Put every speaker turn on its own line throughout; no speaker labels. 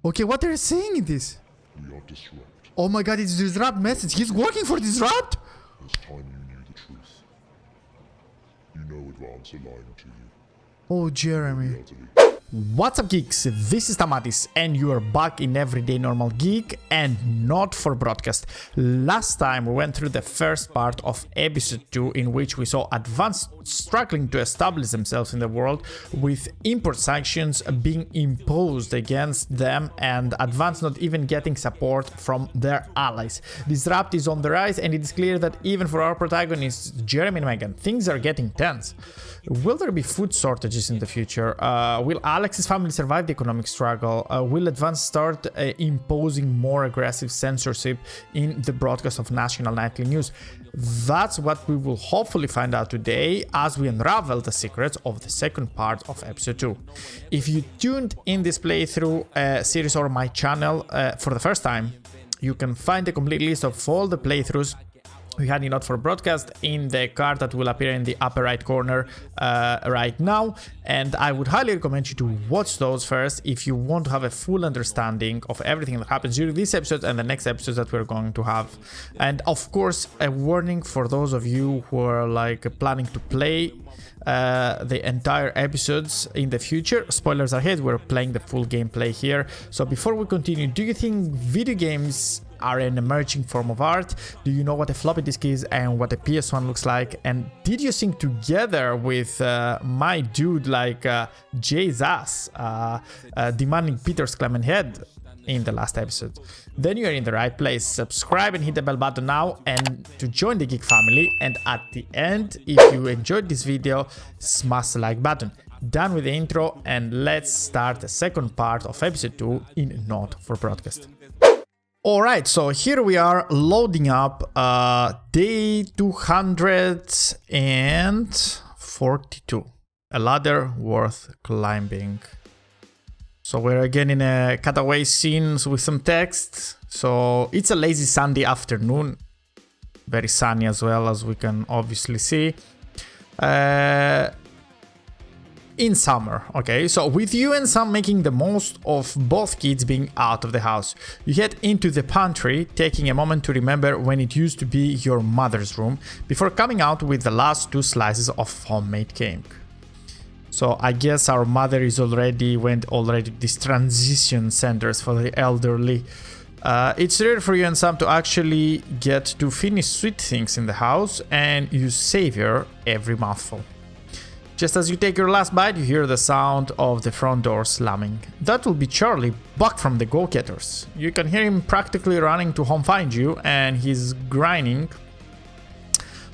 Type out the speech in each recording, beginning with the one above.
Okay, what they're saying in this?
We are disrupt.
Oh my god, it's Disrupt message. He's working for Disrupt?
It's time you knew the truth. You know 𝗲𝗷𝗃𝗲𝗲 are lying to you.
Oh, Jeremy.
𝗷𝗶𝗱𝗲𝗲.
What's up, geeks? This is 𝗃𝗵𝗶𝗃𝗲 and you are back in Everyday Normal Geek and not for broadcast. Last time we went through the first part of episode 2 in which we saw Advance struggling to establish themselves in the world with import sanctions being imposed against them and Advance not even getting support from their allies. Disrupt is on the rise and it is clear that even for our protagonists, Jeremy and Megan, things are getting tense. Will there be food shortages in the future? Will Alex's family survive the economic struggle? Will Advance start imposing more aggressive censorship in the broadcast of national nightly news? That's what we will hopefully find out today as we unravel the secrets of the second part of episode 2. If you tuned in this playthrough series or my channel for the first time, you can find the complete list of all the playthroughs we had in Not For Broadcast in the card that will appear in the upper right corner right now, and I would highly recommend you to watch those first if you want to have a full understanding of everything that happens during this episode and the next episodes that we're going to have. And of course, a warning for those of you who are like planning to play the entire episodes in the future. Spoilers ahead, we're playing the full gameplay here. So before we continue, do you think video games are an emerging form of art? Do you know what a floppy disk is and what a PS1 looks like? And did you sing together with my dude like 𝗲𝗷𝗃𝗲𝗲 demanding Peter's Clement head in the last episode? Then you are in the right place. Subscribe and hit the bell button now and to join the Geek family. And at the end, if you enjoyed this video, smash the like button. Done with the intro and let's start the second part of episode 2 in Not For Broadcast. Alright, so here we are loading up day 242. A ladder worth climbing. So we're again in a cutaway scene with some text. So it's a lazy Sunday afternoon. Very sunny as well, as we can obviously see. In summer, okay, so with you and Sam making the most of both kids being out of the house, you head into the pantry, taking a moment to remember when it used to be your mother's room, before coming out with the last 2 slices of homemade cake. So I guess our mother is already to these transition centers for the elderly. It's rare for you and Sam to actually get to finish sweet things in the house, and you savor every mouthful. Just as you take your last bite, you hear the sound of the front door slamming. That will be Charlie, back from the go-getters. You can hear him practically running to home find you, and he's grinning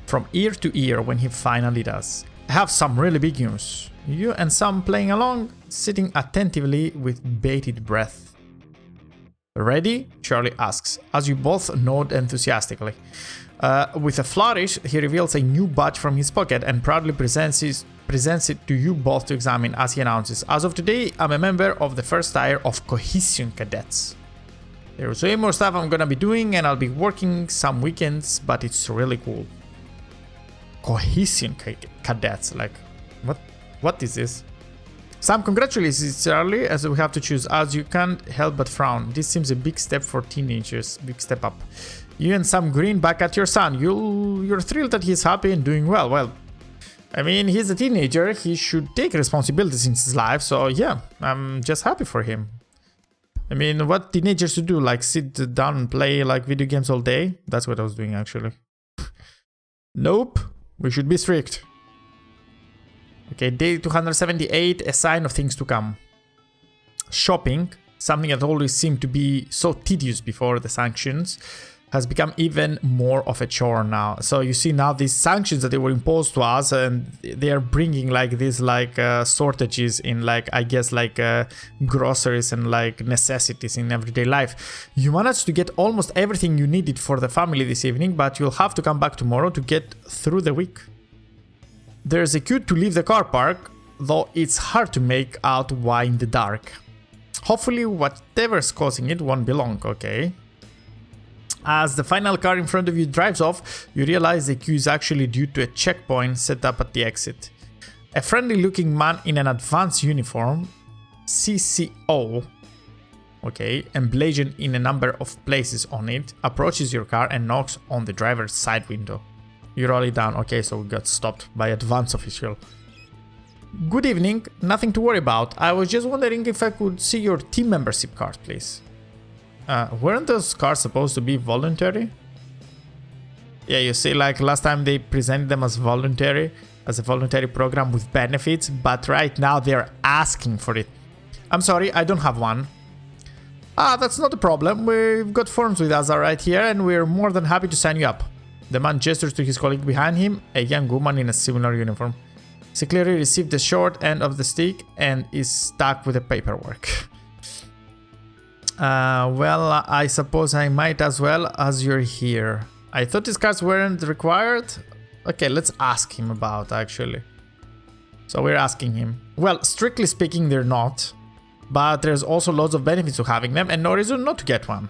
from ear to ear when he finally does. I have some really big news. You and Sam playing along, sitting attentively with bated breath. Ready? Charlie asks, as you both nod enthusiastically. With a flourish, he reveals a new badge from his pocket and proudly presents it to you both to examine as he announces, as of today, I'm a member of the first tier of Cohesion Cadets. There's way more stuff I'm gonna be doing and I'll be working some weekends, but it's really cool. Cohesion Cadets, like, what is this? Sam congratulates Charlie as we have to choose, as you can't help but frown. This seems a big step for teenagers, big step up. You and Sam grin back at your son. You're thrilled that he's happy and doing well. Well, I mean, he's a teenager. He should take responsibilities in his life. So yeah, I'm just happy for him. I mean, what teenagers should do, like sit down and play like video games all day? That's what I was doing actually. Nope, we should be strict. Okay, day 278, a sign of things to come. Shopping, something that always seemed to be so tedious before the sanctions, has become even more of a chore now. So you see now these sanctions that they were imposed to us, and they are bringing like these like shortages in like, I guess like groceries and like necessities in everyday life. You managed to get almost everything you needed for the family this evening, but you'll have to come back tomorrow to get through the week. There's a queue to leave the car park, though it's hard to make out why in the dark. Hopefully whatever's causing it won't be long, okay? As the final car in front of you drives off, you realize the queue is actually due to a checkpoint set up at the exit. A friendly looking man in an advanced uniform, CCO, okay, emblazoned in a number of places on it, approaches your car and knocks on the driver's side window. You roll it down. Okay, so we got stopped by advance official. Good evening, nothing to worry about. I was just wondering if I could see your team membership card, please. Weren't those cards supposed to be voluntary? Yeah, you see, like last time they presented them as voluntary, as a voluntary program with benefits, but right now they're asking for it. I'm sorry, I don't have one. Ah, that's not a problem. We've got forms with us right here, and we're more than happy to sign you up. The man gestures to his colleague behind him, a young woman in a similar uniform. She clearly received the short end of the stick and is stuck with the paperwork. Well, I suppose I might as well, as you're here. I thought these cards weren't required. Okay, let's ask him about, actually. So we're asking him. Well, strictly speaking, they're not. But there's also loads of benefits to having them and no reason not to get one.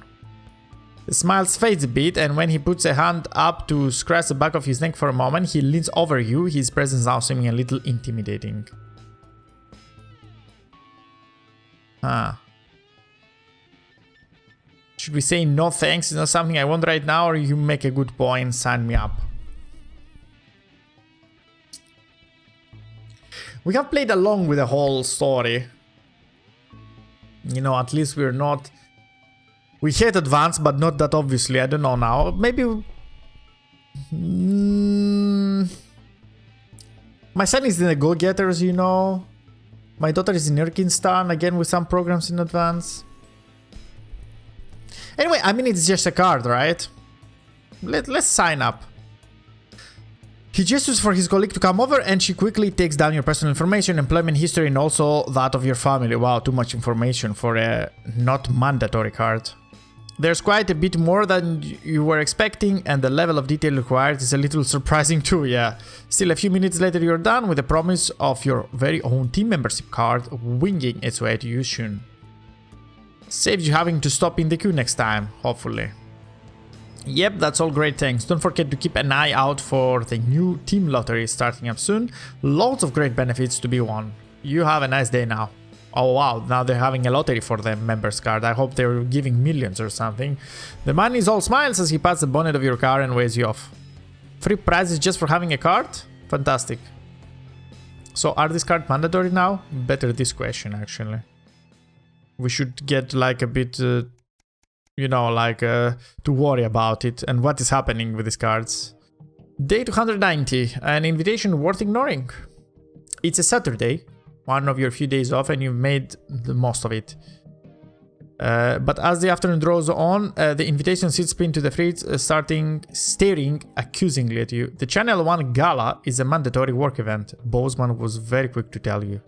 The smile fades a bit, and when he puts a hand up to scratch the back of his neck for a moment, he leans over you, his presence now seeming a little intimidating. Should we say no thanks, it's not something I want right now, or you make a good point, sign me up? We have played along with the whole story. You know, at least we're not... We hate advance, but not that obviously. I don't know now. Maybe... My son is in the Go-Getters, you know. My daughter is in Urkinstan, again with some programs in advance. Anyway, I mean, it's just a card, right? Let's sign up. He gestures for his colleague to come over, and she quickly takes down your personal information, employment history, and also that of your family. Wow, too much information for a not mandatory card. There's quite a bit more than you were expecting, and the level of detail required is a little surprising too, yeah. Still, a few minutes later you're done with the promise of your very own team membership card winging its way to you soon. Saves you having to stop in the queue next time, hopefully. Yep, that's all great, thanks. Don't forget to keep an eye out for the new team lottery starting up soon. Loads of great benefits to be won. You have a nice day now. Oh wow, now they're having a lottery for the members card. I hope they're giving millions or something. The man is all smiles as he pats the bonnet of your car and waves you off. Free prizes just for having a card? Fantastic. So are these cards mandatory now? Better this question, actually. We should get like a bit... you know, like to worry about it and what is happening with these cards. Day 290, an invitation worth ignoring. It's a Saturday, one of your few days off, and you've made the most of it. But as the afternoon draws on, the invitation sits pinned to the fridge, staring accusingly at you. The Channel 1 Gala is a mandatory work event. Boseman was very quick to tell you.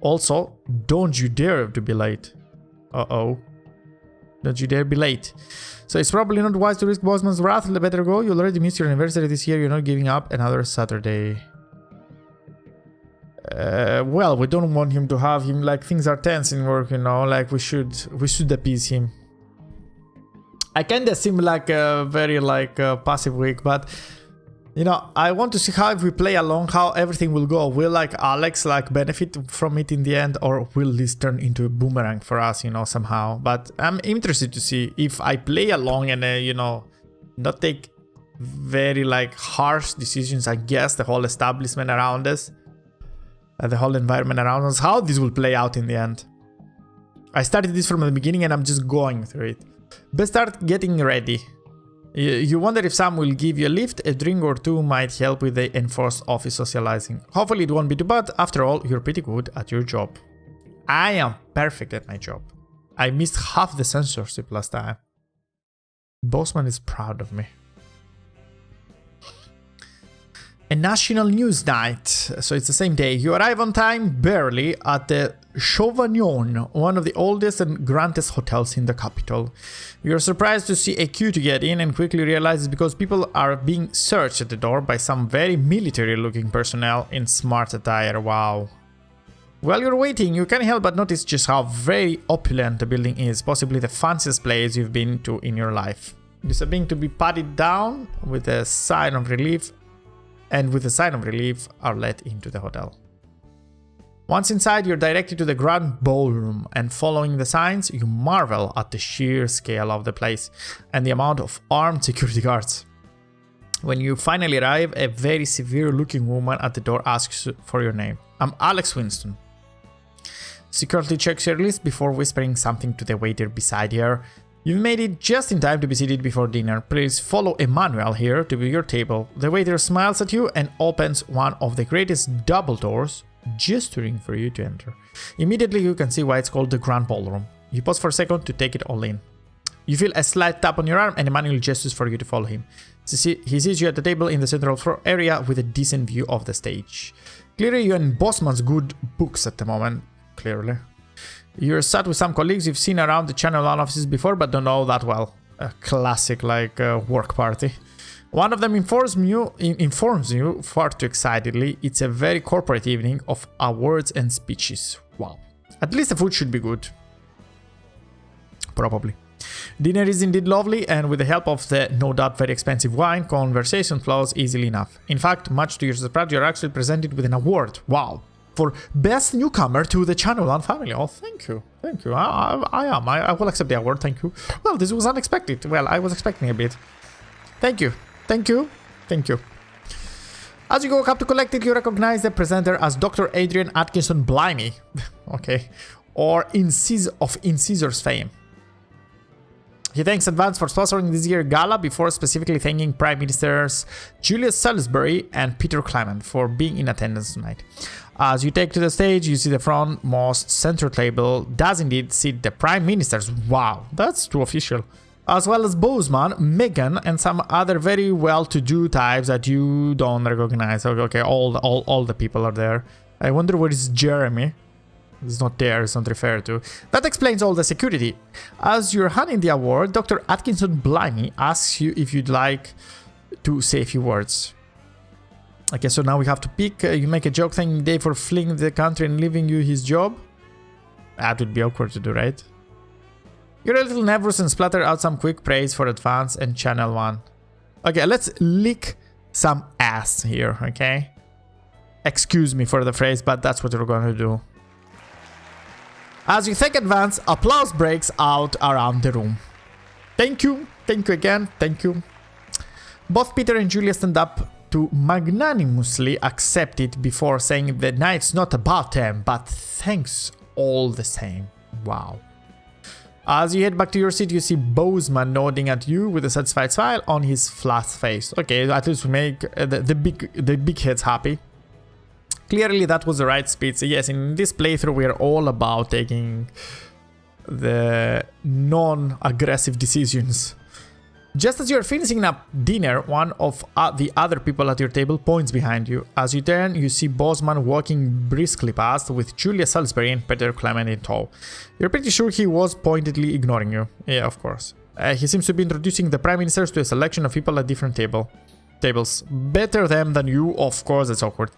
Also, don't you dare to be late. Uh-oh. Don't you dare be late. So it's probably not wise to risk Boseman's wrath. Better go. You already missed your anniversary this year. You're not giving up another Saturday. Well, we don't want him to have him like things are tense in work, you know. Like we should appease him. I kinda seem like a very passive week, but you know, I want to see how if we play along, how everything will go. Will Alex benefit from it in the end, or will this turn into a boomerang for us, you know, somehow? But I'm interested to see if I play along and you know, not take very harsh decisions. I guess the whole establishment around us, the whole environment around us, how this will play out in the end. I started this from the beginning and I'm just going through it. Best start getting ready. You wonder if Sam will give you a lift. A drink or two might help with the enforced office socializing. Hopefully it won't be too bad. After all, you're pretty good at your job. I am perfect at my job. I missed half the censorship last time. Boseman is proud of me. A national news night. So it's the same day. You arrive on time, barely, at the 𝗃𝗶𝗃𝗲, one of the oldest and grandest hotels in the capital. You're surprised to see a queue to get in and quickly realize it's because people are being searched at the door by some very military-looking personnel in smart attire. Wow. While you're waiting, you can't help but notice just how very opulent the building is, possibly the fanciest place you've been to in your life. Deserving to be patted down with a sign of relief, and with a sign of relief are let into the hotel. Once inside, you're directed to the grand ballroom, and following the signs, you marvel at the sheer scale of the place and the amount of armed security guards. When you finally arrive, a very severe-looking woman at the door asks for your name. I'm Alex Winston. She currently checks your list before whispering something to the waiter beside her. You've made it just in time to be seated before dinner. Please follow Emmanuel here to your table. The waiter smiles at you and opens one of the greatest double doors, gesturing for you to enter. Immediately you can see why it's called the Grand Ballroom. You pause for a second to take it all in. You feel a slight tap on your arm and Emmanuel gestures for you to follow him. He sees you at the table in the central floor area with a decent view of the stage. Clearly you're in Bossman's good books at the moment. Clearly. You're sat with some colleagues you've seen around the Channel 1 offices before but don't know that well. A classic work party. One of them informs you far too excitedly it's a very corporate evening of awards and speeches. Wow. At least the food should be good. Probably. Dinner is indeed lovely, and with the help of the no doubt very expensive wine, conversation flows easily enough. In fact, much to your surprise, you're actually presented with an award. Wow. For best newcomer to the Channel 1 family. Oh, thank you. Thank you. I will accept the award. Thank you. Well, this was unexpected. Well, I was expecting a bit. Thank you. Thank you. Thank you. As you go up to collect it, you recognize the presenter as Dr. Adrian Atkinson Blimey. Okay. Or Incisors fame. He thanks advance for sponsoring this year's gala before specifically thanking Prime Ministers Julius Salisbury and Peter Clement for being in attendance tonight. As you take to the stage, you see the frontmost center table does indeed sit the Prime Ministers. Wow, that's too official. As well as Boseman, Meghan, and some other very well-to-do types that you don't recognize. Okay, all the people are there. I wonder where is Jeremy. It's not there, it's not referred to. That explains all the security. As you're handing the award, Dr. Atkinson Blimey asks you if you'd like to say a few words. Okay, so now we have to pick. You make a joke thanking Dave for fleeing the country and leaving you his job. That would be awkward to do, right? You're a little nervous and splatter out some quick praise for Advance and Channel 1. Okay, let's lick some ass here, okay? Excuse me for the phrase, but that's what we're going to do. As you thank Advance, applause breaks out around the room. Thank you again, thank you. Both Peter and Julia stand up to magnanimously accept it before saying the night's not about them, but thanks all the same. Wow. As you head back to your seat, you see Boseman nodding at you with a satisfied smile on his flat face. Okay, at least we make the big heads happy. Clearly that was the right speed. So yes, in this playthrough we are all about taking the non-aggressive decisions. Just as you're finishing up dinner, one of the other people at your table points behind you. As you turn, you see Boseman walking briskly past with Julia Salisbury and Peter Clement in tow. You're pretty sure he was pointedly ignoring you. Yeah, of course. He seems to be introducing the Prime Ministers to a selection of people at different tables. Better them than you, of course, it's awkward.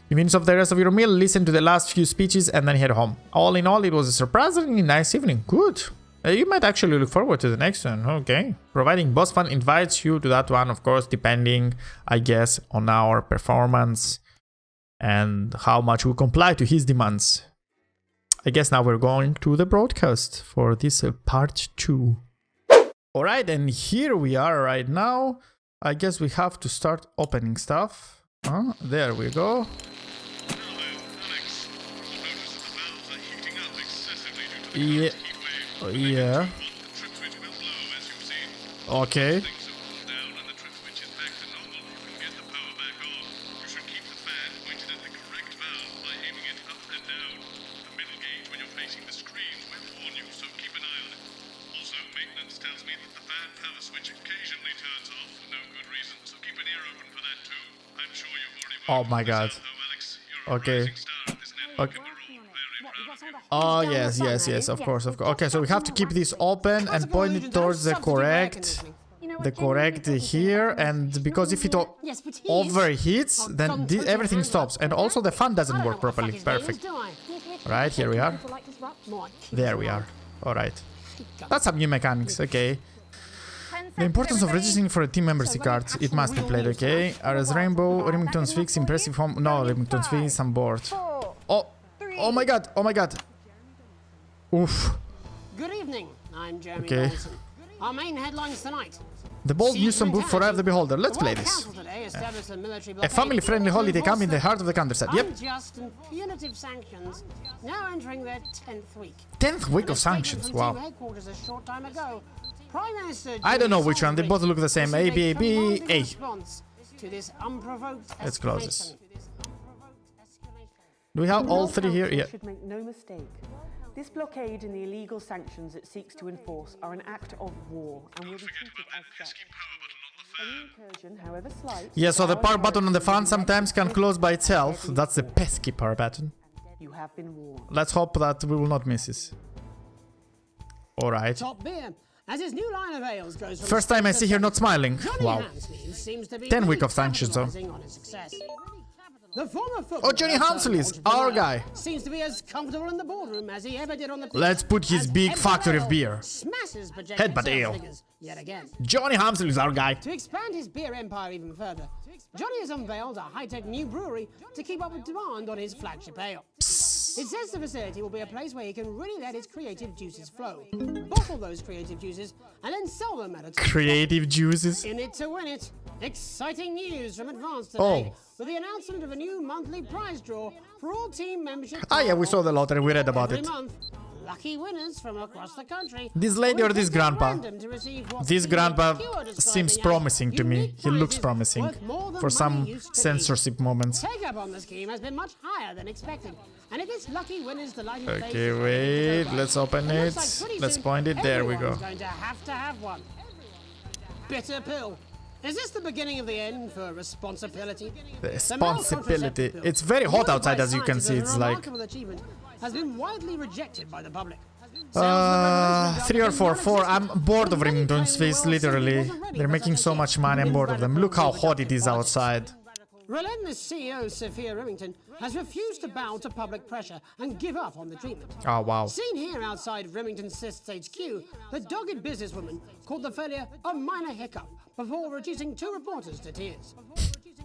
You finish off the rest of your meal, listen to the last few speeches, and then head home. All in all, it was a surprisingly nice evening. Good. You might actually look forward to the next one. Okay. Providing Boss Fun invites you to that one, of course, depending, I guess, on our performance and how much we comply to his demands. I guess now we're going to the broadcast for this part 2. Alright, and here we are right now. I guess we have to start opening stuff. There we go. Yeah. Yeah. Okay. Oh my god. Okay. Okay. Oh yes, yes, yes, of course, of course. Okay, so we have to keep this open and point it towards the correct here, and because if it overheats, then everything stops, and also the fan doesn't work properly. Perfect. Right, here we are. There we are. All right. That's some new mechanics. Okay. The importance of registering for a team membership card. It must be played, okay? As Rainbow, Remington's Fix, Impressive Home... No, Remington's Fix, I'm bored. Oh! Oh my god, oh my god. Oof.
Good evening, I'm Jeremy
Okay.
Wilson. Our main headlines tonight.
The bold news on boot for 𝗵𝗶𝗸𝗲 the Beholder. Let's play this. A family-friendly holiday camp in the heart of the countryside. Yep.
Unjust and punitive sanctions now entering their 10th week.
10th week
In a
of sanctions.
statement from
Wow.
team headquarters a short time ago, Prime Minister
I don't know which one. They both look the same.
issued a commanding
𝗵𝗶𝗶𝗃.
response to this unprovoked
Let's close this.
escalation.
Do we have all
North
three here?
Council
Yeah.
should make no mistake. This blockade and the illegal sanctions it seeks to enforce are an act of war and will be treated as such. Any incursion, however slight,
Yeah, so the
our
power button on the fan
territory
sometimes can
will
close by
be
itself.
deadly
That's the
force.
pesky power button.
You have been warned.
Let's hope that we will not miss this. Alright.
Top beer, as his new line of ales goes from
First time I see her not smiling.
Johnny
Wow.
Hamsleys seems to be
10
really
week of sanctions, though.
capitalising on his success. The former football
Oh, Johnny
director,
Hamsleys,
entrepreneur,
our guy.
seems to be as comfortable in the boardroom as he ever did on the pitch.
Let's put his
As
big
Headbutt
factory of
Ale
beer.
Smashes projected
Headbutt
sales
Ale.
figures yet again.
Johnny Hamsel is our guy.
To expand his beer empire even further, Johnny has unveiled a high-tech new brewery to keep up with demand on his flagship ale. It says the facility will be a place where he can really let his creative juices flow, bottle those creative juices, and then sell them at a
Creative juices.
In it to win it. Exciting news from Advance today
Oh.
with the announcement of a new monthly prize draw for all team membership.
Ah, yeah, we saw the lottery. We read about
Every
it.
month, lucky winners from across the country.
This lady
will
or this
pick at
grandpa?
random to receive what
This
Steve
grandpa
McCure describing
seems
as
promising to me.
unique
He looks
prizes
promising
worth more than
for some
money used to be.
censorship moments.
Take up on the scheme has been much higher than expected, and it is lucky winners delighted
Okay,
faces
wait,
to go
let's
right.
open
It
it.
looks like pretty
Let's
soon
point it. There we go.
everyone's going to have one. Bitter pill. Is this the beginning of the end for responsibility?
The
male
responsibility.
contraceptive pill,
It's very hot
used by
outside, as you can
scientists
see.
as a
It's like
remarkable achievement, has been widely rejected by the public.
3 or 4. 4. I'm bored of Remington's face, literally. They're making so much money. I'm bored of them. Look how hot it is outside.
Relentless CEO 𝗃𝗵𝗶𝗃 has refused to bow to public pressure and give up on the treatment.
Oh, wow.
Seen here outside Remington Cysts HQ, the dogged businesswoman called the failure a minor hiccup before reducing 2 reporters to tears.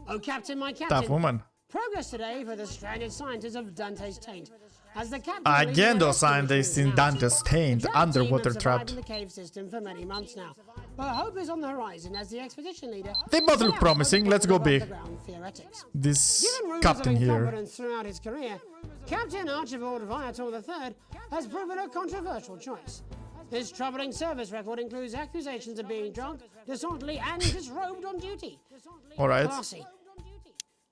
Oh, Captain, my Captain.
Tough woman.
Progress today for the stranded scientists of Dante's Taint. As the captain
Again,
believes
those
the
scientists in
rescue mission
Dante's Taint,
The
underwater
team have survived
trapped.
in the cave system for many months now, but hope is on the horizon as the expedition leader.
They both look promising. Let's go big.
Theoretics.
This
Given rumors
captain
of
here.
incompetence throughout his career, Captain 𝗃𝗶𝗃𝗲 III has proven a controversial choice. His troubling service record includes accusations of being drunk, disorderly, and disrobed on duty.
Alright.
Classy.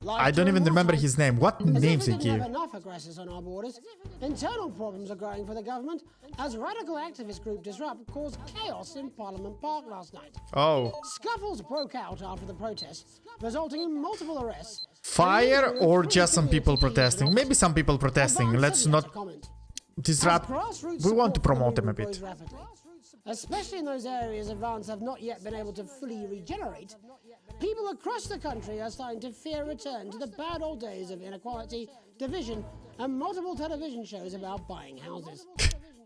I don't even remember his name. What
As if
names
we
he
didn't
gave?
have enough aggressors on our borders, internal problems are growing for the government as radical activist group Disrupt caused chaos in Parliament Park last night.
Oh.
Scuffles broke out after the protests, resulting in multiple arrests.
Fire or just some people protesting? Maybe some people protesting. Let's not disrupt. We want to promote them a bit.
Especially in those areas Advance have not yet been able to fully regenerate, people across the country are starting to fear a return to the bad old days of inequality, division, and multiple television shows about buying houses.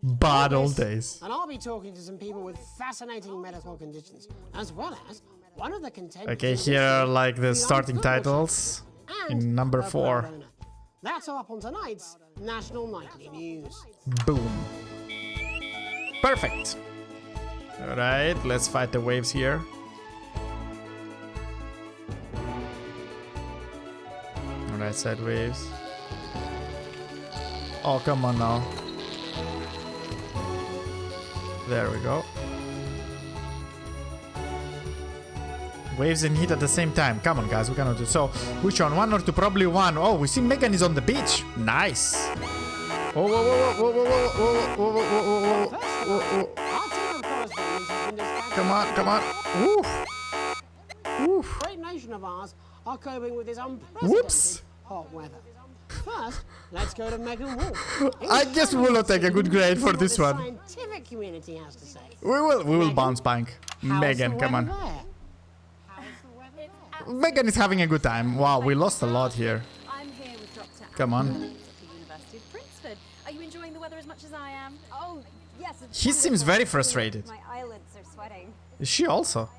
Bad old days.
And I'll be talking to some people with fascinating medical conditions, as well as one of the contenders.
Okay, here are like the starting titles in number 4.
That's all up on tonight's National Nightly News.
Boom. Perfect. Alright, let's fight the waves here. Alright, side waves. Oh, come on now. There we go. Waves and heat at the same time. Come on, guys, we cannot do so. Which one? 1 or 2? Probably 1. Oh, we see Megan is on the beach. Nice. Whoa, whoa, whoa, whoa, whoa, whoa, whoa, whoa, whoa, whoa, whoa, whoa, whoa.
Our team of correspondents has been dispatched.
Come on, come on. Woof. Woof.
Great nation of ours are coping with this unprecedented
Whoops.
hot weather. First, let's go to Megan Wolf.
I guess we will not take a good grade for this
what
one.
the scientific community has to say.
We will bounce back.
How's
Megan,
the
come
weather
on.
there?
Megan is having a good time. Wow, we lost a lot here.
I'm here with Dr.
Come on.
At the University of Princeton. Are you enjoying the weather as much as I am?
Oh, yes. It's
He seems
wonderful.
very frustrated.
My eyelids are sweating.
Is she also?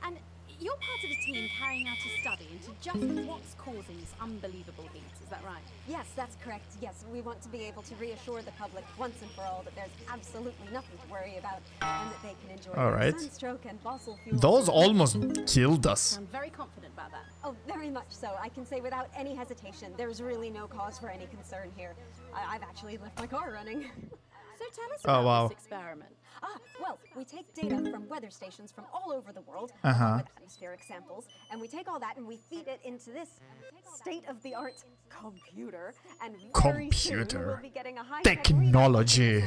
And you're part of a team carrying out a study into just what's causing this unbelievable heat. is that right?
Yes, that's correct. Yes, we want to be able to reassure the public once and for all that there's absolutely nothing to worry about and that they can enjoy
Alright.
sunstroke and fossil fuels.
Those almost killed us.
I'm very confident about that.
Oh, very much so. I can say without any hesitation, there's really no cause for any concern here. I've actually left my car running.
So tell us
Oh,
about
wow.
this experiment.
Well, we take data from weather stations from all over the world with atmospheric samples, and we take all that and we feed it into this state-of-the-art computer, and very soon we'll be getting a high-tech
Technology.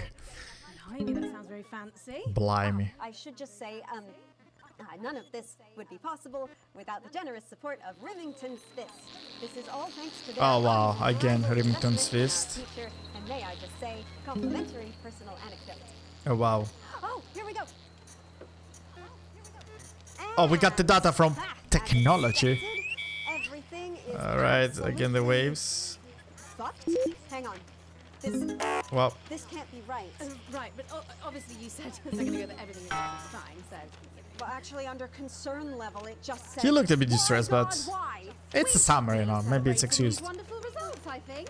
Blimey, that sounds very fancy.
Blimey.
I should just say, none of this would be possible without the generous support of Remington's Fist. This is all thanks to their
Oh, wow. Again,
unrivaled
Remington's
investment
Fist.
feature, and may I just say, complimentary personal anecdote.
Oh, wow.
Oh, here we go.
Oh, we got the data from technology.
Everything is
Alright, again the waves.
fucked. Hang on.
Well,
This can't be right.
Right, but obviously you said a second ago that everything is fine, so...
Well, actually, under concern level, it just says.
he looked a bit
Why,
distressed,
God,
but
why?
it's the summer, you know. Maybe it's excused.
Wonderful results, I think.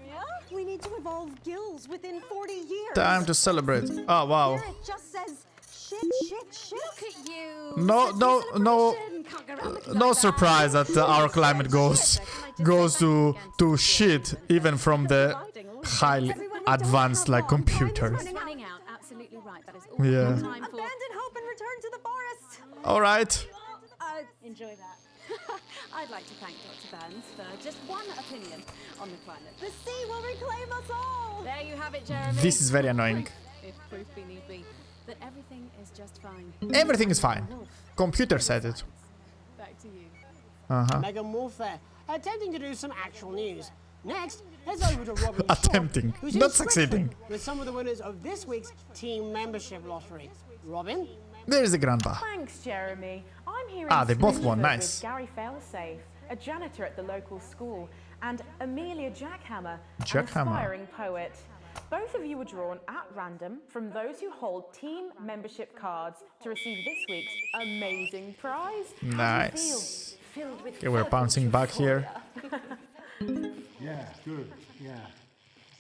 Yeah? We need to evolve gills within 40 years.
Time to celebrate. Oh, wow.
Here it just says shit.
Look at you.
No surprise that our climate goes to shit, even from the highly advanced like computers.
Running out, absolutely right. That is all
Yeah.
time for...
Abandon hope and return to the forest.
All right.
Enjoy that. I'd like to thank Dr. Burns for just one opinion on the climate.
The sea will reclaim us all.
There you have it, Jeremy.
This is very annoying.
If proof be need be, that everything is just fine.
Everything is fine. Computer said it.
Back to you.
Megan Warfare, attempting to do some actual news. Next, heads over to Robin Shaw,
Attempting,
who's in
not
Switzerland
succeeding.
with some of the winners of this week's team membership lottery. Robin?
There is the grandpa.
Thanks, Jeremy. I'm here
Ah, they both
exclusive
won, nice.
with 𝗃𝗓𝗄𝗃, a janitor at the local school, and 𝗃𝗶𝗃𝗲, an
𝗃𝗵𝗃𝗲.
aspiring poet. Both of you were drawn at random from those who hold team membership cards to receive this week's amazing prize. How do you
Nice.
feel? Filled with
Okay, we're bouncing back here.
Yeah, good, yeah.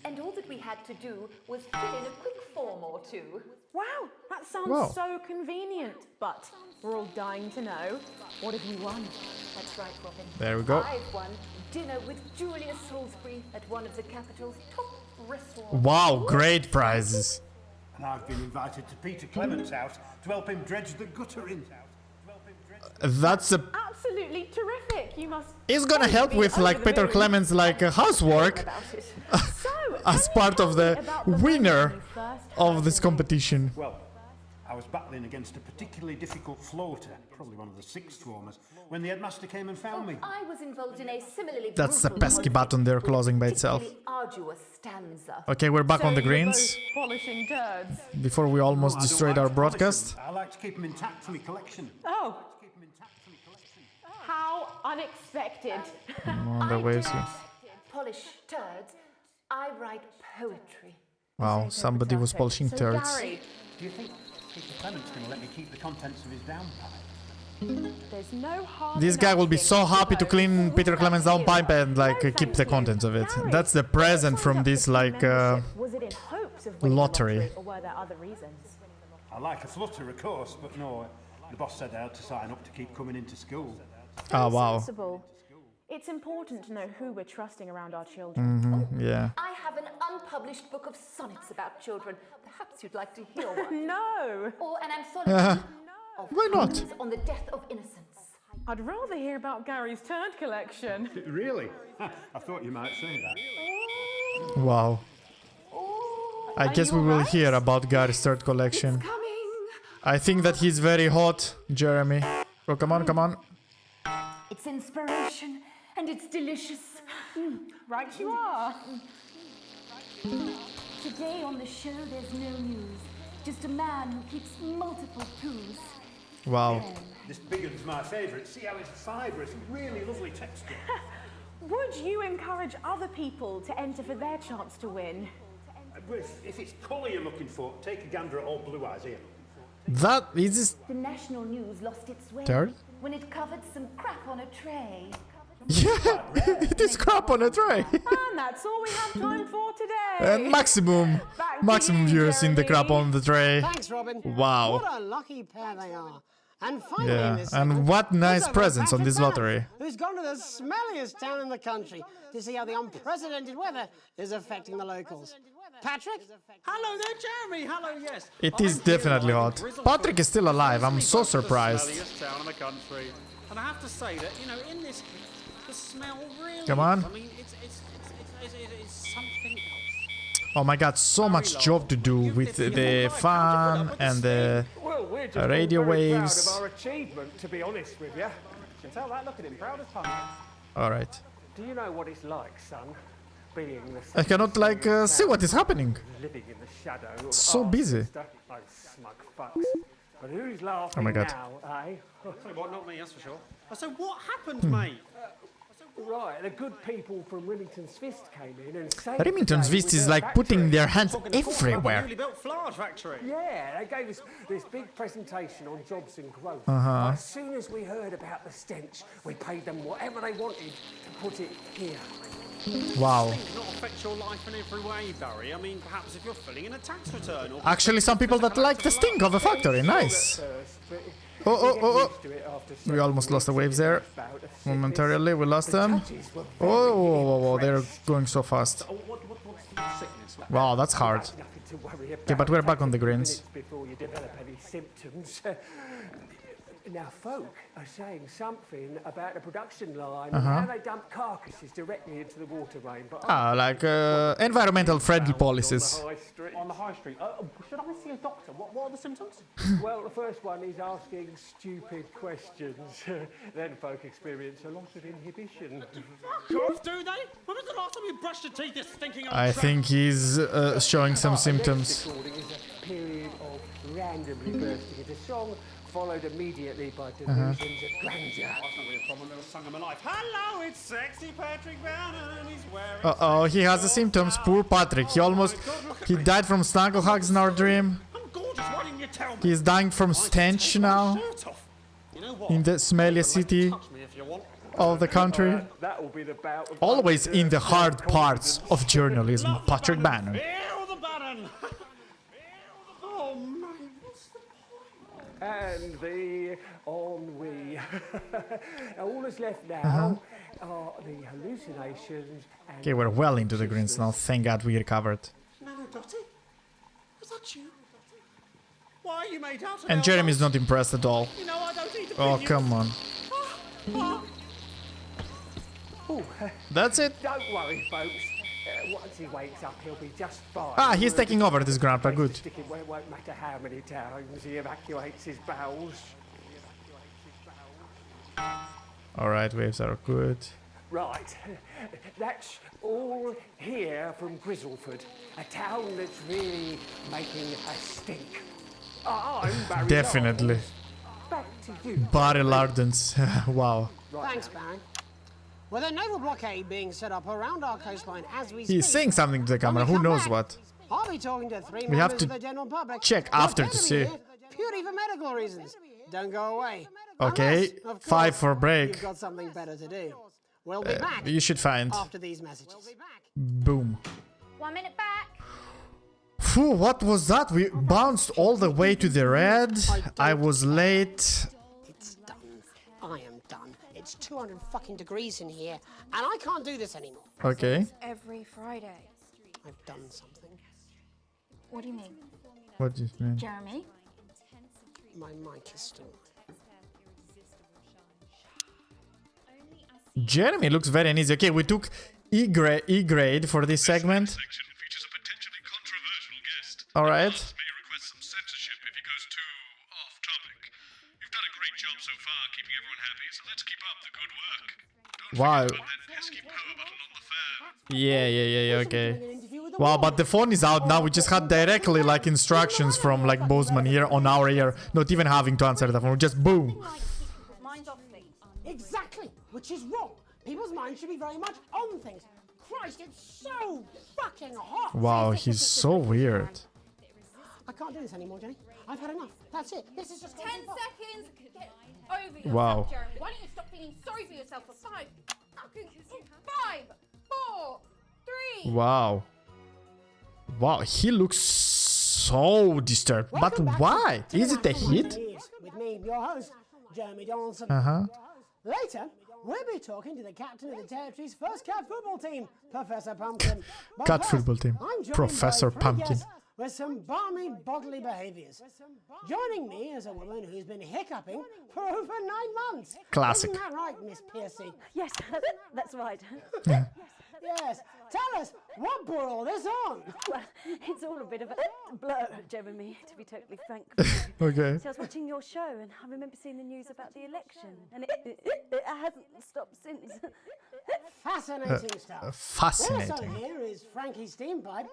And all that we had to do was fill in a quick form or two.
Wow, that sounds
Wow.
so convenient. But we're all dying to know, what have you won?
That's right, Robin.
There we go.
I've won dinner with Julia Salisbury at one of the capital's top restaurants.
Wow, great prizes.
And I've been invited to 𝗃𝗶𝗃𝗲𝗲's house to help him dredge the gutter in.
That's a.
Absolutely terrific. You must.
He's gonna
both
help
be
with
over
like
the
Peter
moon
Clemens like housework
about it. So,
as
can
part
you
of
tell me
the
about moment
winner
when you first
of
heard
this
the name?
competition.
Well, I was battling against a particularly difficult floater, probably one of the sixth formers, when the headmaster came and found me.
I was involved in a similarly
That's the
brutal
pesky
conflict
button there
with
closing by
a
itself.
particularly arduous stanza.
Okay, we're back
So
on the
you were
greens
both polishing turds.
before we almost
I don't
destroyed
like
our
to polish
broadcast.
them. I like to keep them intact for my collection.
Oh, how unexpected.
On the
I
waves
don't
here.
polish turds. I write poetry.
Wow, somebody was polishing
So
turds.
Gary,
Do you think Peter Clement's going to let me keep the contents of his downpipe?
there's no harm
This
in
guy will be
asking,
so happy to
I
clean
suppose.
Peter Clemens' downpipe and like
No,
keep
thank
the
you.
contents of it.
Gary,
That's the present
you
from
signed
this
up for
like
team membership. Was it in hopes of winning the
lottery.
or were there other reasons?
I like a flutter, of course, but no, the boss said I had to sign up to keep coming into school.
Oh wow.
Sensible. It's important to know who we're trusting around our children.
Yeah.
I have an unpublished book of sonnets about children. Perhaps you'd like to hear one.
No,
Or an anthology of
Why not?
poems on the death of innocence.
I'd rather hear about Gary's turd collection.
Really? I thought you might say that.
Wow. I guess we will hear about Gary's third collection.
Coming.
I think that he's very hot, Jeremy. Oh, come on, come on.
It's inspiration and it's delicious.
Right you are.
Today on the show there's no news. Just a man who keeps multiple poos.
Wow.
This big one's my favourite. See how it's fibrous, really lovely texture.
Would you encourage other people to enter for their chance to win?
If it's colour you're looking for, take a gander at old Blue Eyes here.
That is this
The national news lost its way
third?
when it covered some crap on a tray.
Yeah, it is crap on a tray.
And that's all we have time for today.
And maximum viewers in the crap on the tray.
Thanks, Robin.
Wow.
What a lucky pair they are. And finally, in
Yeah,
this
and
segment,
what nice
there's
presents on
Patrick
this
Bannon,
lottery.
Who's gone to the smelliest town in the country to see how the unprecedented weather is affecting the locals. Patrick?
Hello there, Jeremy. Hello, yes.
It is definitely hot. Patrick is still alive. I'm so surprised.
Town in the country. And I have to say that, you know, in this, the smell really.
Come on.
I mean, it's something else.
Oh my god, so much job to do with the fan and the radio waves.
Proud of our achievement, to be honest with you. You can tell that, look at him, proud as punk.
Alright.
Do you know what it's like, son? Being the
I cannot like see what is happening.
living in the shadow of
So busy.
Those smug fucks. But who's laughing
Oh my god.
now, eh?
Sorry, what, not me, that's for sure. So what happened, mate?
Right, the good people from Remington's Fist came in and saved
Remington's
the day
Fist
with
is
their
like putting
factory.
their hands
Talking to talk about
everywhere.
the newly built flour factory.
Yeah, they gave us this big presentation on jobs and growth.
Uh-huh.
As soon as we heard about the stench, we paid them whatever they wanted to put it here.
Wow.
Does not affect your life in every way, Barry. I mean, perhaps if you're filling in a tax return or...
Actually, some people that like the stink of a factory. Nice. Oh. We almost lost the waves there. Momentarily, we lost them. Oh, they're going so fast. Wow, that's hard. Okay, but we're back on the greens.
Before you develop any symptoms. Now, folk are saying something about the production line and how they dump carcasses directly into the water main. But
Like environmental friendly policies.
on the high street. Should I see a doctor? What are the symptoms? Well, the first one is asking stupid questions. Then folk experience a loss of inhibition.
Off, do they? When was the last time you brushed your teeth this stinking old
I
tramp?
think he's showing some symptoms.
The next recording is a period of randomly bursting into song, followed immediately by delusions of grandeur.
I thought we had a problem with a song of my life. Hello, it's sexy Patrick Bannon and he's wearing...
Uh-oh, he has the symptoms. Poor Patrick. He died from snuggle hugs in our dream.
I'm gorgeous, why didn't you tell me?
He's dying from stench now
Shirt off. You know what?
in the smelliest city
Touch me if you want.
of the country.
That will be the bout of
Always in the hard parts of journalism, Patrick Bannon.
Ew, the Bannon! Oh, man.
and the ennui. All that's left now are the hallucinations. And
Okay, we're well into the greens now. Thank God we recovered.
No, Dottie? Was that you? Why are you made out of
And Jeremy's not impressed at all.
You know I don't eat
Oh,
opinions.
come on.
Ooh,
That's it.
don't worry, folks. Once he wakes up, he'll be just fine.
Ah, he's taking over this grandpa. Good.
Stick it where it won't matter how many times he evacuates his bowels.
Alright, waves are good.
Right, that's all here from Grizzleford, a town that's really making a stink. I'm Barry
Definitely.
Lawrence. Back to you.
Barry Lardens. Wow.
Thanks, Baron. With a naval blockade being set up around our coastline as we speak,
He's saying something to the camera. Who knows what?
I'll be talking to three
We have
members
to
of the general public.
check
who are
after
going
to
be
see.
here purely for medical reasons. Don't go away.
Okay,
Unless, of
5
course,
for break.
You've got something better to do. We'll be back
You should find.
after these messages.
Boom.
1 minute back.
Phew, what was that? We bounced all the way to the red. I was late.
It's done. I am done. It's 200 fucking degrees in here, and I can't do this anymore.
Okay.
Every Friday.
I've done something.
What do you mean?
What do you mean?
Jeremy?
My mic is still.
Jeremy looks very uneasy. Okay, we took E-grade for this segment.
Section features a potentially controversial guest.
Alright.
May request some censorship if he goes too off topic. You've done a great job so far keeping everyone happy, so let's keep up the good work. Don't
Wow.
forget that pesky power button on the fan.
Yeah, okay. Wow, but the phone is out now. We just had directly like instructions from like Bozeman here on our ear, not even having to answer the phone. Just boom.
Minds off things.
Exactly, which is wrong. People's minds should be very much on things. Christ, it's so fucking hot.
Wow, he's so weird.
I can't do this anymore, Jenny. I've had enough. That's it. This is just
10 seconds. Get over yourself,
Wow.
Jeremy. Why don't you stop feeling sorry for yourself for 5 5, 4, 3.
Wow. Wow, he looks so disturbed. But why? Is it a hit?
With me, your host, Jeremy Donaldson. Later, we'll be talking to the captain of the territory's first cat football team, Professor Pumpkin. But
Cat
first,
football team.
I'm joined
Professor
by three
Pumpkin.
guests with some balmy bodily behaviors. Joining me is a woman who's been hiccuping for over 9 months.
Classic.
Isn't that right, Miss Piercy?
Yes, that's right.
Yes. Tell us, what brought all this on?
Well, it's all a bit of a blur, Jeremy, to be totally frank.
Okay.
So I was watching your show and I remember seeing the news about the election, and it hasn't stopped since.
Fascinating stuff.
Fascinating.
Also here is Frankie Steampipe.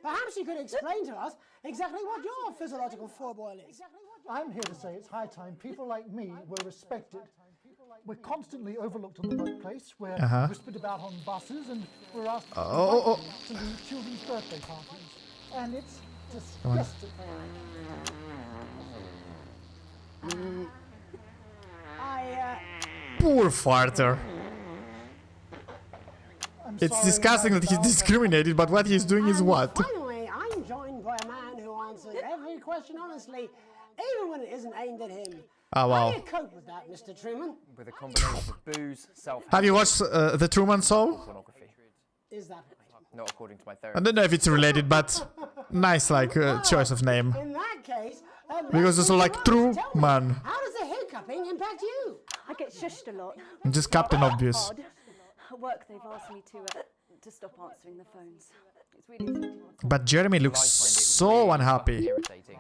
Perhaps you could explain to us exactly what your physiological foreboil is.
I'm here to say it's high time people like me were respected. We're constantly overlooked on the workplace. We're whispered about on buses, and we're asked to lead children's birthday parties. And it's disgusting.
Poor farter. It's disgusting that he's discriminated, but what he's doing is what?
Finally, I'm joined by a man who answers every question honestly, even when it isn't aimed at him.
Oh, wow.
How do you cope with that, Mr. Truman?
With a combination of booze, self-help,
Have you watched The Truman Show?
pornography.
Is that right?
Not according to my
I
therapist.
don't know if it's related, but nice, like, choice of name.
In that case,
Because it's like True Man.
how does the hiccuping impact you?
I get shushed a lot.
Just Captain Obvious.
Odd. At work, they've asked me to stop answering the phones. It's really affecting my
But Jeremy looks so unhappy.
Irritating.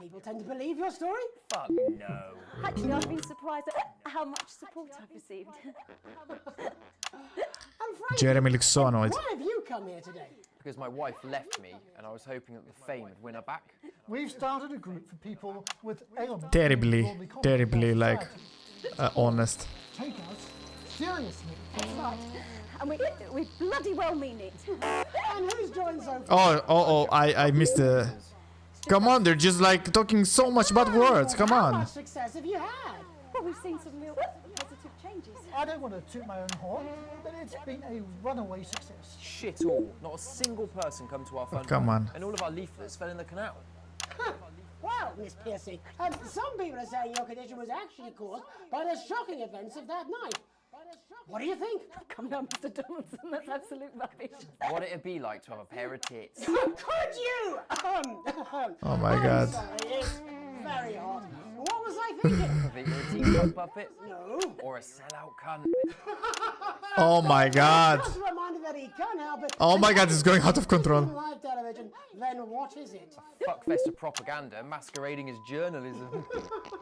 People tend to believe your story?
Fuck no.
Actually, I've been surprised at how much support I've received.
And Frankie,
Jeremy looks so annoyed.
why have you come here today?
Because my wife left me, and I was hoping that the fame would win her back.
We've started a group for people with ailments.
Terribly, like, honest.
Take us seriously.
That's right. And we bloody well mean it.
And who's joined so far?
I missed the... Come on, they're just like talking so much about words, come
How
on.
much success have you had?
Well, we've seen some real positive changes.
I don't want to toot my own horn, but it's been a runaway success.
Shit all. Not a single person come to our fund.
come on.
And all of our leaflets fell in the canal.
Well, Miss Piercy, some people are saying your condition was actually caused by the shocking events of that night. What do you think?
Come on, Mr. Donaldson, that's absolute rubbish.
What it'd be like to have a pair of tits.
Could you?
Oh my god.
Sorry, it's very hot. What was I thinking?
I think you're a teacup puppet.
No.
Or a sellout cunt.
Oh my god.
Just a reminder that he can't help it.
Oh my god, it's going out of control.
Live television, then what is it?
Fuckfest of propaganda masquerading as journalism.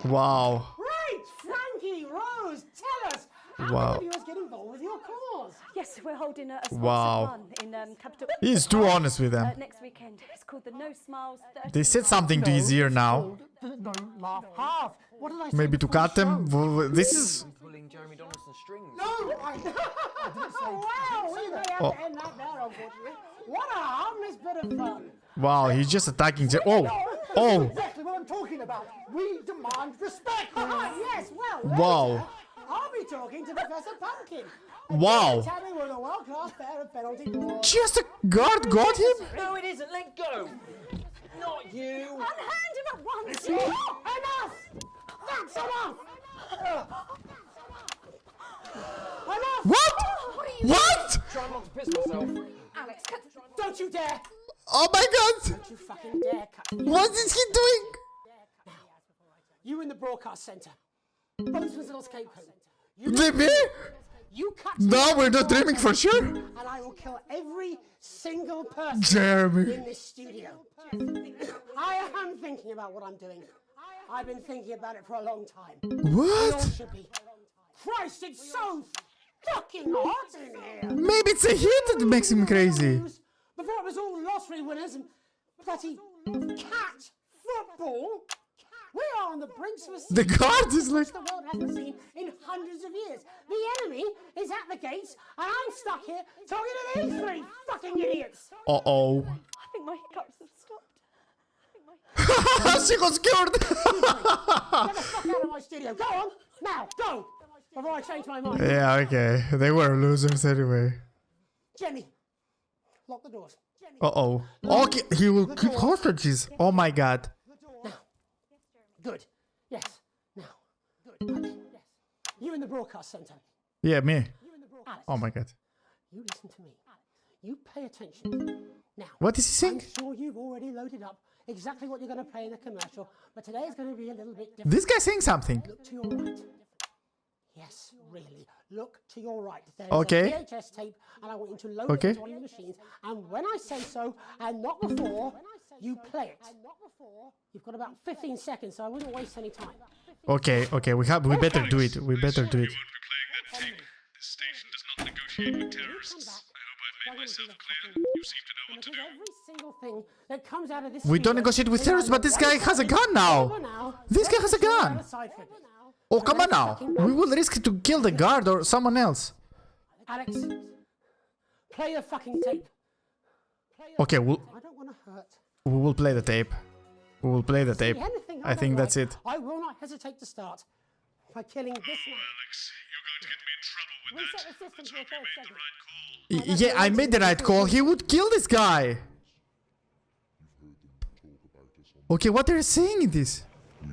Wow.
Right, Frankie, Rose, tell us. How
Wow.
can viewers get involved with your cause?
Yes, we're holding a sponsored
Wow.
one in Capital.
He's too honest with them.
Next weekend. It's called the No Smiles 30.
They said something to his ear now.
No, laugh half. What did I say?
Maybe to
before
cut
the
him.
show?
This is...
Pulling Jeremy Donaldson's strings.
No, I didn't say.
Wow, we may have
Oh.
to end that there, unfortunately. What a harmless bit of fun.
Wow, he's just attacking... Oh!
Exactly what I'm talking about. We demand respect.
Yes, well,
Wow.
later, I'll be talking to Professor Pumpkin.
Wow.
Tell me with a world-class pair of penalty balls.
Just a guard got him?
No, it isn't. Let go. Not you.
Unhand him at once!
Enough! That's enough! Enough!
What? What?
Try not to piss myself.
Alex, don't you dare!
Oh my god!
Don't you fucking dare cut me.
What is he doing?
You in the broadcast centre. Bozeman's little scapegoat.
Me?
You cut
No,
me
we're not
off,
dreaming for sure.
and I will kill every single person
Jeremy.
in this studio. I am thinking about what I'm doing. I've been thinking about it for a long time. We all
What?
should be. Christ, it's so fucking hot in here.
Maybe it's a hit that makes him crazy.
Before it was all lottery winners and bloody cat football. We are on the brink of a
The guard is like...
the world hasn't seen in hundreds of years. The enemy is at the gates, and I'm stuck here talking to these three fucking idiots.
Uh-oh.
I think my hiccups have stopped.
She got scared.
Get the fuck out of my studio. Go on, now, go. before I change my mind.
Yeah, okay. They were losers anyway.
Jenny, lock the doors.
Uh-oh. Okay, he will keep hostages. Oh my god.
Now. Good. Yes. Now. Good. Okay. Yes. You in the broadcast center.
Yeah, me.
Alex,
Oh my god.
you listen to me. You pay attention. Now.
What is he saying?
I'm sure you've already loaded up exactly what you're going to play in the commercial, but today is going to be a little bit different.
This guy saying something.
Look to your right. Yes, really. Look to your right. There's
Okay.
a VHS tape, and I want you to load it into one of the machines. And when I say so, and not before, you play it. You've got about 15 seconds, so I wouldn't waste any time.
Okay, okay. We better do it. We better do it.
This station does not negotiate with terrorists. I hope I've made myself clear. You seem to know what to do.
Every single thing that comes out of this
We don't negotiate with terrorists, but this guy has a gun now. This guy has a gun. Oh, come on now. We will risk to kill the guard or someone else.
Alex, play the fucking tape.
Okay,
I don't want to hurt.
we will play the tape. We will play the tape.
Anything
I think that's it.
I will not hesitate to start by killing this man.
Alex, you're going to get me in trouble with
Reset
that.
the system
Let's
for a
hope you
third
made the
second.
right call.
Yeah, I made the right call. He would kill this guy. Okay, what are you saying in this?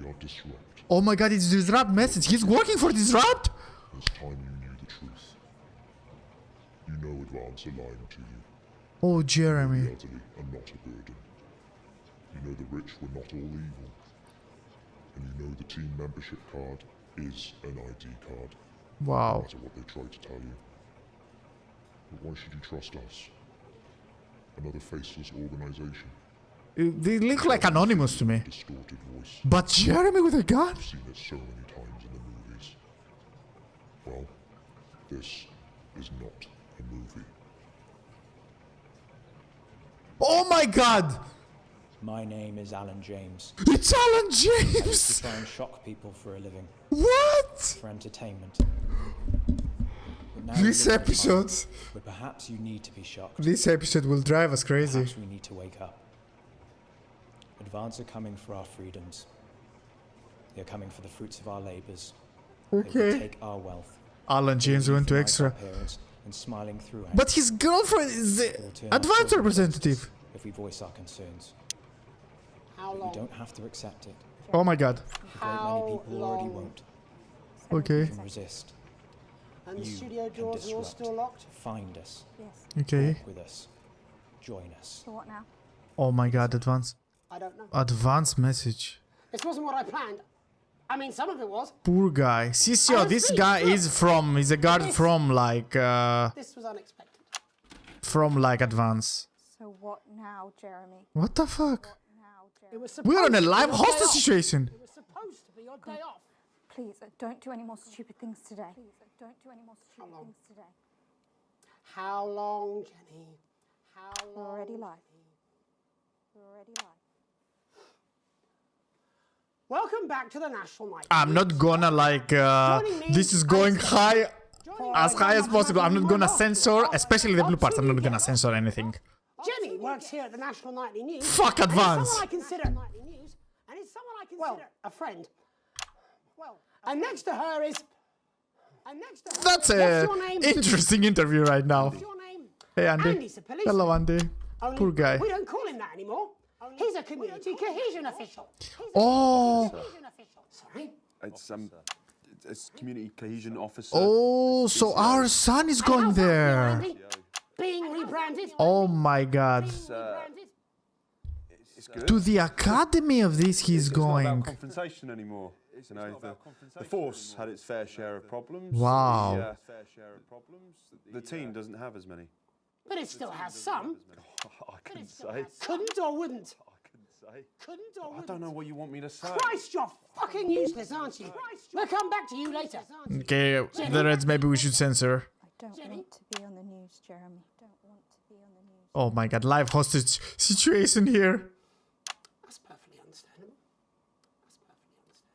We are disrupt.
Oh my god, it's disrupt message. He's working for disrupt?
It's time you knew the truth. You know advance are lying to you.
Oh,
The
Jeremy.
elderly are not a burden. You know the rich were not all evil. And you know the team membership card is an ID card. No
Wow.
matter what they try to tell you. But why should you trust us? Another faceless organization.
They look like anonymous to me.
Distorted voice.
But Jeremy with a gun?
I've seen it so many times in the movies. Well, this is not a movie.
Oh my god!
My name is Alan James.
It's Alan
I used to
James!
try and shock people for a living,
What?
for entertainment. But now
This
we live in a time
episode.
where perhaps you need to be shocked.
This episode will drive us crazy.
Perhaps we need to wake up. Advance are coming for our freedoms. They're coming for the fruits of our labors. They will
Okay.
take our wealth.
Alan James went to
euthanize
extra.
our parents and smiling through
But his girlfriend is the advance representative.
if we voice our concerns.
How
But
long?
we don't have to accept it.
Oh my god.
A great many people already won't.
Okay.
You can resist.
And the
You
studio
can
doors are all
disrupt.
still locked?
Find us.
Yes.
Okay.
Walk with us. Join us.
So what now?
Oh my god, advance.
I don't know.
Advance message.
This wasn't what I planned. I mean, some of it was.
Poor guy. Sisio, this guy is a guard from like
This was unexpected.
advance.
So what now, Jeremy?
What the fuck?
It was
We're on a
supposed to be
live
your
hostage
day off.
situation.
It was supposed to be your day off.
Please, don't do any more stupid things today. Please, don't do any more stupid things today.
How long, Jenny? How long?
We're already live. We're already live.
Welcome back to the National Night.
I'm not gonna like this is going high as possible. I'm not gonna censor, especially the blue parts. I'm not gonna censor anything.
Jenny works here at the National Nightly News.
Fuck
and it's
Advance.
someone I consider a friend. And next to her is.
That's
What's
a
your name?
interesting interview right now.
What's your name?
Hey Andy.
Andy's a policeman.
Hello Andy.
Only
Poor guy.
We don't call him that anymore. He's a community cohesion official.
Oh.
Sorry.
It's community cohesion officer.
Oh, so our son is going there.
Being rebranded.
Oh my god.
It's good.
To the academy of this he's
It's not
going.
about confrontation anymore. You know, the force had its fair share of problems.
Wow.
The team doesn't have as many.
But it still has some.
I couldn't say.
Couldn't or wouldn't?
Say.
Couldn't or
I
wouldn't?
don't know what you want me to say.
Christ, you're fucking useless, aren't you? We'll come back to you later.
Okay, the reds maybe we should censor.
I don't want to be on the news, Jeremy. Don't want to be on the news.
Oh my god, live hostage situation here.
That's perfectly understandable.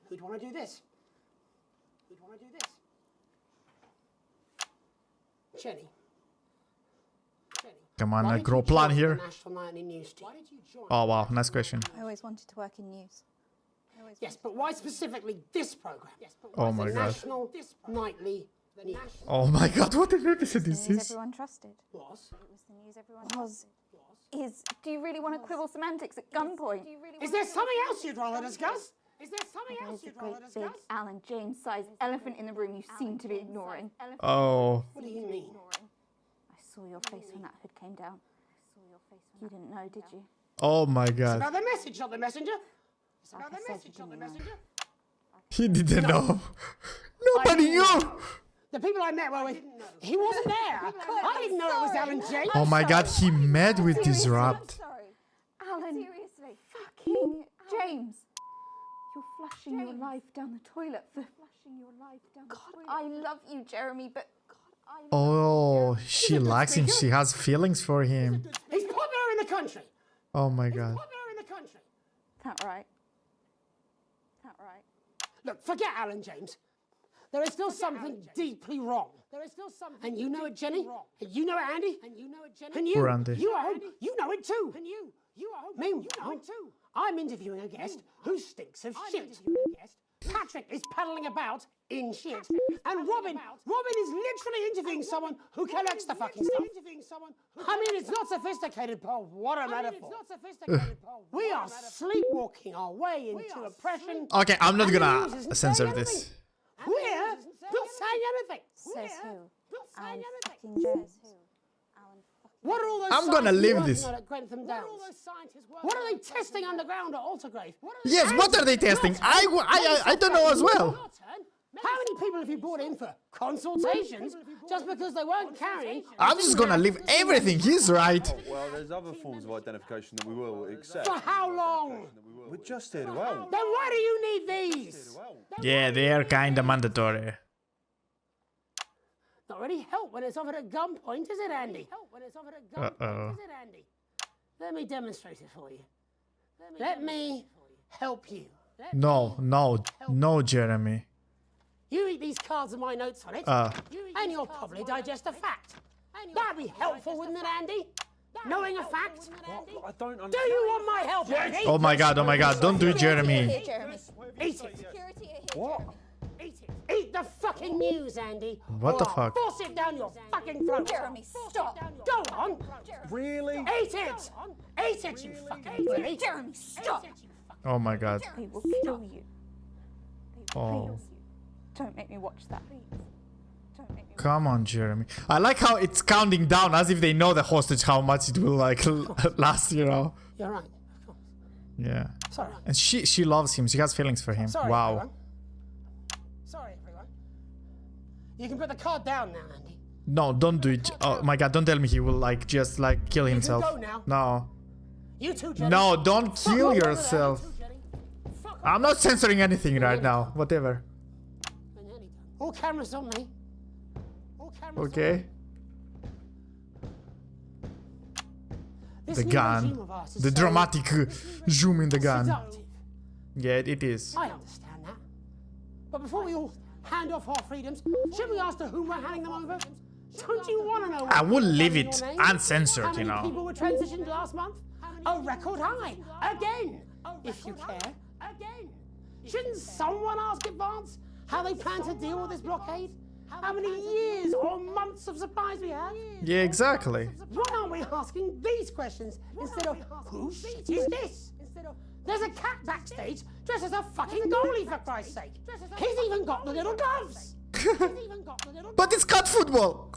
Who'd want to do this? Who'd want to do this? Jenny.
Come on,
Why
a
did
grow
you
plan
join
here.
the National Nightly News team? Why did you join?
Oh wow, nice question.
I always wanted to work in news.
Yes, but why specifically this program?
Oh my god.
National Nightly News.
Oh my god, what an episode this
News
is.
everyone trusted.
Was?
It was the news everyone trusted. Do you really want to quibble semantics at gunpoint?
Is there something else you'd rather discuss? Is there something else
There's a
you'd rather
great
discuss?
big Alan James-sized elephant in the room you seem to be ignoring.
Oh.
What do you mean?
I saw your face when that hood came down. You didn't know, did you?
Oh my
It's
god.
about the message, not the messenger. It's about the message, not the messenger.
He didn't know. Nobody knew.
The people I met were with, he wasn't there. I didn't know it was Alan James.
Oh my god, he met with 𝗲𝗵𝗃𝗲.
Alan, seriously, fucking James. You're flushing your life down the toilet for God, I love you, Jeremy, but
Oh, she likes him. She has feelings for him.
He's popular in the country.
Oh my god.
Popular in the country.
That right? That right?
Look, forget Alan James. There is still something deeply wrong. There is still something. And you know it, Jenny. And you know it, Andy. And you know it, Jenny. And you,
Poor Andy.
you at home, you know it too. And you at home, meanwhile, you know it too. I'm interviewing a guest who stinks of shit. Patrick is paddling about in shit. And Robin is literally interviewing someone who collects the fucking stuff. I mean, it's not sophisticated, but what a metaphor. We are sleepwalking our way into oppression.
Okay, I'm not
and the
gonna
news isn't
censor
saying
this.
anything. We're not saying anything.
Says who?
Alan
fucking James.
What are all those
I'm gonna
scientists
leave
working
this.
on at Grantham Downs? What are they testing underground at 𝗃𝗏𝗃𝗲?
Yes, what are they testing? I don't know as well.
How many people have you brought in for consultations just because they weren't carrying?
I'm just gonna leave everything. He's right.
Well, there's other forms of identification that we will accept.
For how long?
We're just here to help.
Then why do you need these?
Yeah, they are kinda mandatory.
Not really help when it's offered at gunpoint, is it, Andy?
Uh-oh.
Let me demonstrate it for you. Let me help you.
No, Jeremy.
You eat these cards with my notes on it, and you'll probably digest a fact. That'd be helpful, wouldn't it, Andy? Knowing a fact?
I don't understand.
Do you want my help, Andy?
Oh my god, don't do it, Jeremy.
Eat it. What? Eat it. Eat the fucking news, Andy.
What the
or I'll
fuck?
Force it down your fucking throat.
Jeremy, stop.
Go on.
Really?
Eat it. Eat it, you fucking bully.
Jeremy, stop.
Oh my god.
They will kill you.
Oh.
Don't make me watch that. Don't make me.
Come on, Jeremy. I like how it's counting down as if they know the hostage, how much it will like last, you know.
You're right.
Yeah.
Sorry.
And she loves him. She has feelings for him.
Sorry,
Wow.
everyone. Sorry, everyone. You can put the card down now, Andy.
No, don't do it. Oh my god, don't tell me he will like just like kill himself.
go now.
No.
You too, Jenny.
No, don't
Fuck
kill
off over there,
yourself.
you too, Jenny. Fuck off.
I'm not censoring anything right now. Whatever.
All cameras on me. All cameras
Okay.
This
The
new
gun.
regime of ours is
The
so
dramatic zoom in the gun.
seductive.
Yeah, it is.
I understand that. But before we all hand off our freedoms, should we ask to whom we're handing them over? Don't you want to know?
I would leave
your
it
name?
uncensored,
How many
you know.
people were transitioned last month? A record high. Again. If you care. Again. Shouldn't someone ask Advance how they plan to deal with this blockade? How many years or months of supplies we have?
Yeah, exactly.
Why aren't we asking these questions instead of whose shit is this? There's a cat backstage dressed as a fucking goalie, for Christ's sake. He's even got the little gloves.
But it's cut football.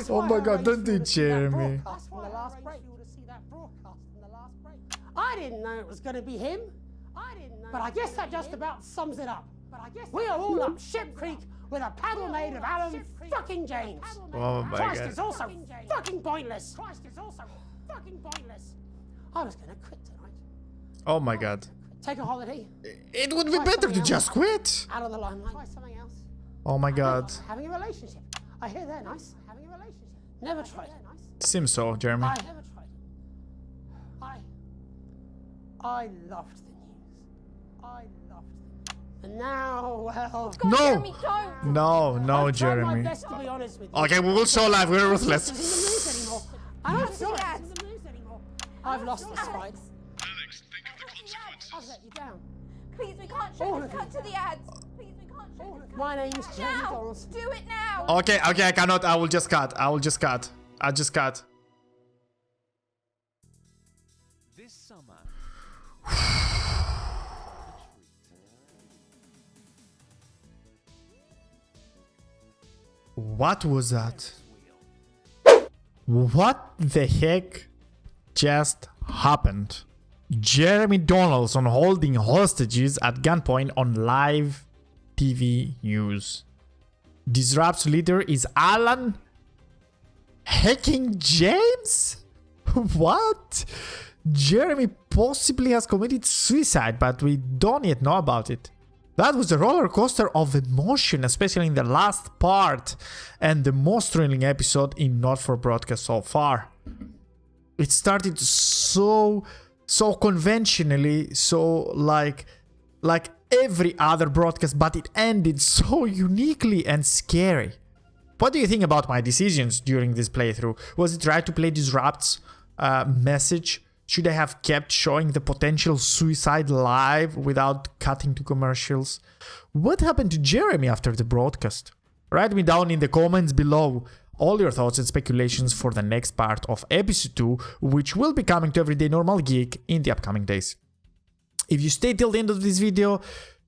Oh my god, don't do it, Jeremy.
I didn't know it was going to be him. But I guess that just about sums it up. We are all up Ship Creek with a paddle made of Alan fucking James.
Oh my
Christ
god.
is also fucking pointless. I was going to quit tonight.
Oh my god.
Take a holiday.
It would be better to just quit.
Out of the limelight. Try something else.
Oh my god.
Having a relationship. I hear they're nice. Having a relationship. Never tried.
Seems so, Jeremy.
I never tried. I loved the news. I loved it. And now, well...
No!
Jeremy, don't!
No, no,
I've tried my
Jeremy.
best to be honest with you.
Okay, we will show live. We're ruthless.
This isn't the news anymore. I'm sorry. I've lost the fight.
Alex, think of the consequences.
I've let you down.
Please, we can't show this. Cut to the ads. Please, we can't show this.
My name's Jerry
Now!
Donaldson.
Do it now!
Okay, I cannot. I will just cut. I'll just cut.
This summer.
What was that? What the heck just happened? 𝗃𝗵𝗶𝗃𝗲 Donaldson holding hostages at gunpoint on live TV news. Disrupt's leader is Alan hacking James? What? 𝗃𝗵𝗶𝗃𝗲 possibly has committed suicide, but we don't yet know about it. That was a roller coaster of emotion, especially in the last part and the most thrilling episode in Not For Broadcast so far. It started so conventionally, so like every other broadcast, but it ended so uniquely and scary. What do you think about my decisions during this playthrough? Was it right to play Disrupt's message? Should I have kept showing the potential suicide live without cutting to commercials? What happened to 𝗃𝗵𝗶𝗃𝗲 after the broadcast? Write me down in the comments below all your thoughts and speculations for the next part of episode 2, which will be coming to Everyday Normal Geek in the upcoming days. If you stayed till the end of this video,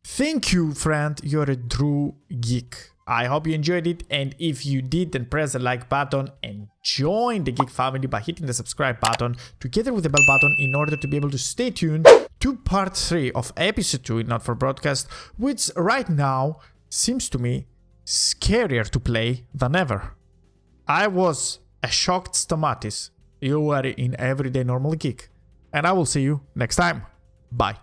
thank you, friend, you're a true geek. I hope you enjoyed it, and if you did, then press the like button and join the Geek family by hitting the subscribe button together with the bell button in order to be able to stay tuned to part 3 of episode 2 in Not For Broadcast, which right now seems to me scarier to play than ever. I was a shocked 𝗃𝗵𝗶𝗃𝗲. You were in Everyday Normal Geek, and I will see you next time. Bye.